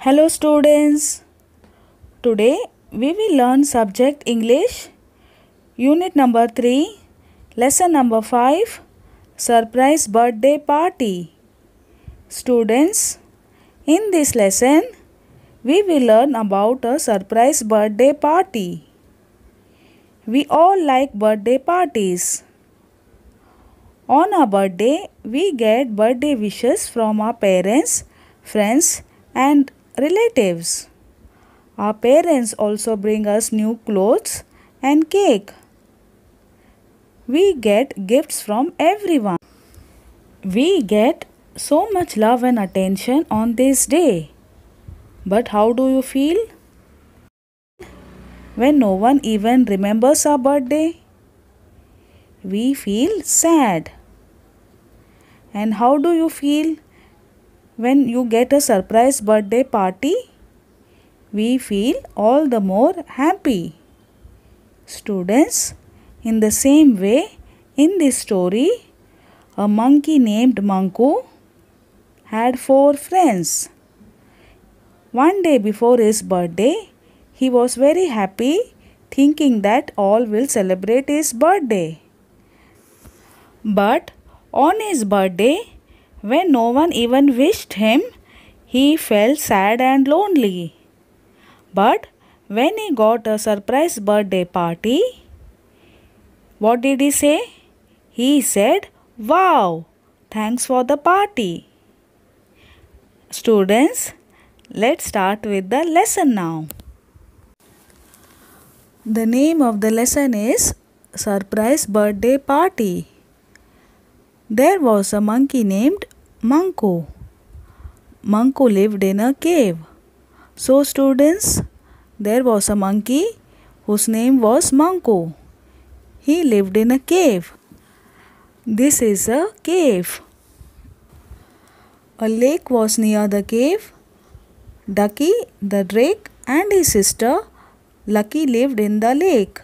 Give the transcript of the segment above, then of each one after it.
Hello students. Today we will learn subject English, unit number 3, lesson number 5, surprise birthday party. Students, in this lesson we will learn about a surprise birthday party. We all like birthday parties. On our birthday, we get birthday wishes from our parents, friends and relatives. Our parents also bring us new clothes and cake. We get gifts from everyone. We get so much love and attention on this day. But how do you feel when no one even remembers our birthday? We feel sad. And how do you feel when you get a surprise birthday party? We feel all the more happy. Students, in the same way, in this story, a monkey named Manku had 4 friends. One day before his birthday, he was very happy, thinking that all will celebrate his birthday. But on his birthday, when no one even wished him, he felt sad and lonely. But when he got a surprise birthday party, what did he say? He said, "Wow, thanks for the party." Students, let's start with the lesson now. The name of the lesson is Surprise Birthday Party. There was a monkey named Manku. Manku lived in a cave. So students, there was a monkey whose name was Manku. He lived in a cave. This is a cave. A lake was near the cave. Ducky, the drake, and his sister Lucky lived in the lake.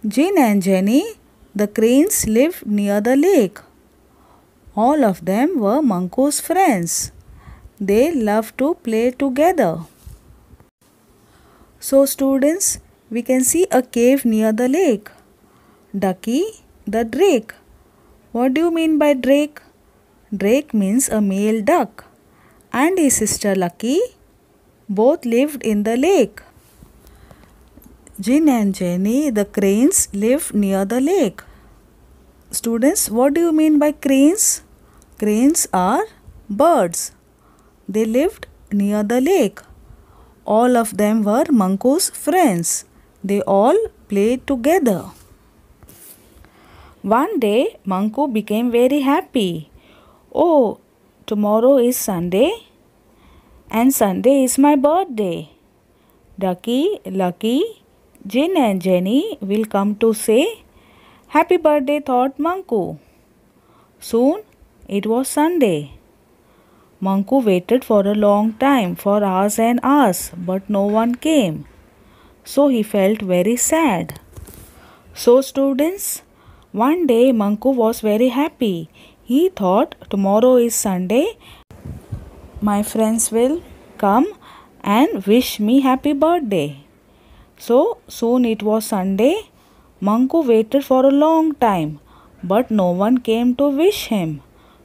Jin and Jenny, the cranes, lived near the lake. All of them were Manku's friends. They loved to play together. So students, we can see a cave near the lake. Ducky, the drake. What do you mean by drake? Drake means a male duck. And his sister Lucky both lived in the lake. Jin and Jenny, the cranes, lived near the lake. Students, what do you mean by cranes? Cranes are birds. They lived near the lake. All of them were Manku's friends. They all played together. One day, Manku became very happy. Oh, tomorrow is Sunday and Sunday is my birthday. Ducky, Lucky, Jin and Jenny will come to say happy birthday, thought Manku. Soon it was Sunday. Manku waited for a long time, for hours and hours, but no one came. So he felt very sad. So students, one day Manku was very happy. He thought tomorrow is Sunday. My friends will come and wish me happy birthday. So soon it was Sunday. Manku waited for a long time, but no one came to wish him.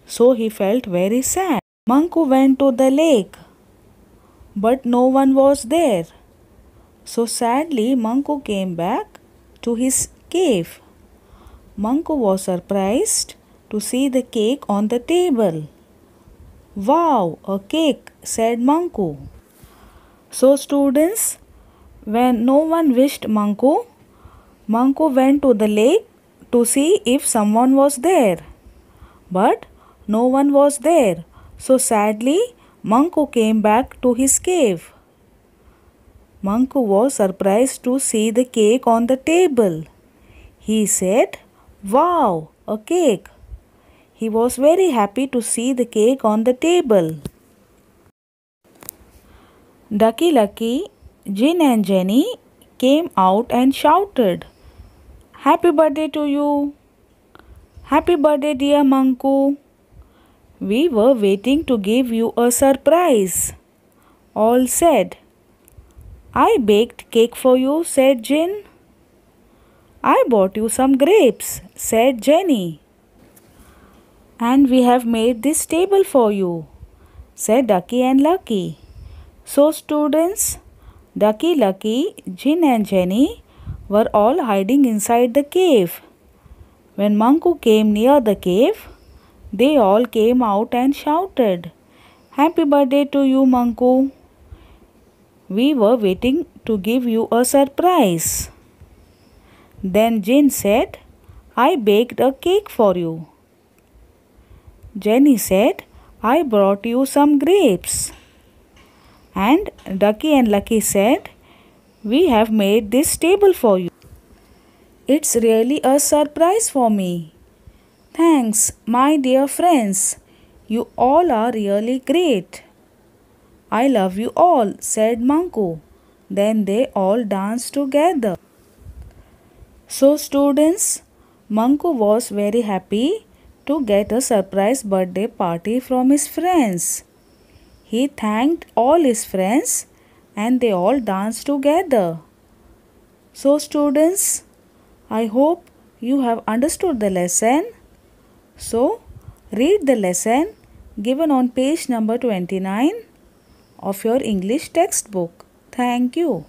So he felt very sad. Manku went to the lake, but no one was there. So sadly, Manku came back to his cave. Manku was surprised to see the cake on the table. Wow, a cake, said Manku. So students, when no one wished Manku, Manku went to the lake to see if someone was there. But no one was there. So sadly, Manku came back to his cave. Manku was surprised to see the cake on the table. He said, "Wow, a cake." He was very happy to see the cake on the table. Ducky, Lucky, Jin and Jenny came out and shouted, "Happy birthday to you! Happy birthday, dear Manku! We were waiting to give you a surprise." All said, I baked cake for you, said Jin. I bought you some grapes, said Jenny. And we have made this table for you, said Ducky and Lucky. So students, Ducky, Lucky, Jin and Jenny were all hiding inside the cave. When Manku came near the cave, they all came out and shouted, Happy birthday to you, Manku. We were waiting to give you a surprise. Then Jin said, I baked a cake for you. Jenny said, I brought you some grapes. And Ducky and Lucky said, we have made this table for you. It's really a surprise for me. Thanks, my dear friends. You all are really great. I love you all, said Manku. Then they all danced together. So students, Manku was very happy to get a surprise birthday party from his friends. He thanked all his friends and they all danced together. So students, I hope you have understood the lesson. So read the lesson given on page number 29 of your English textbook. Thank you.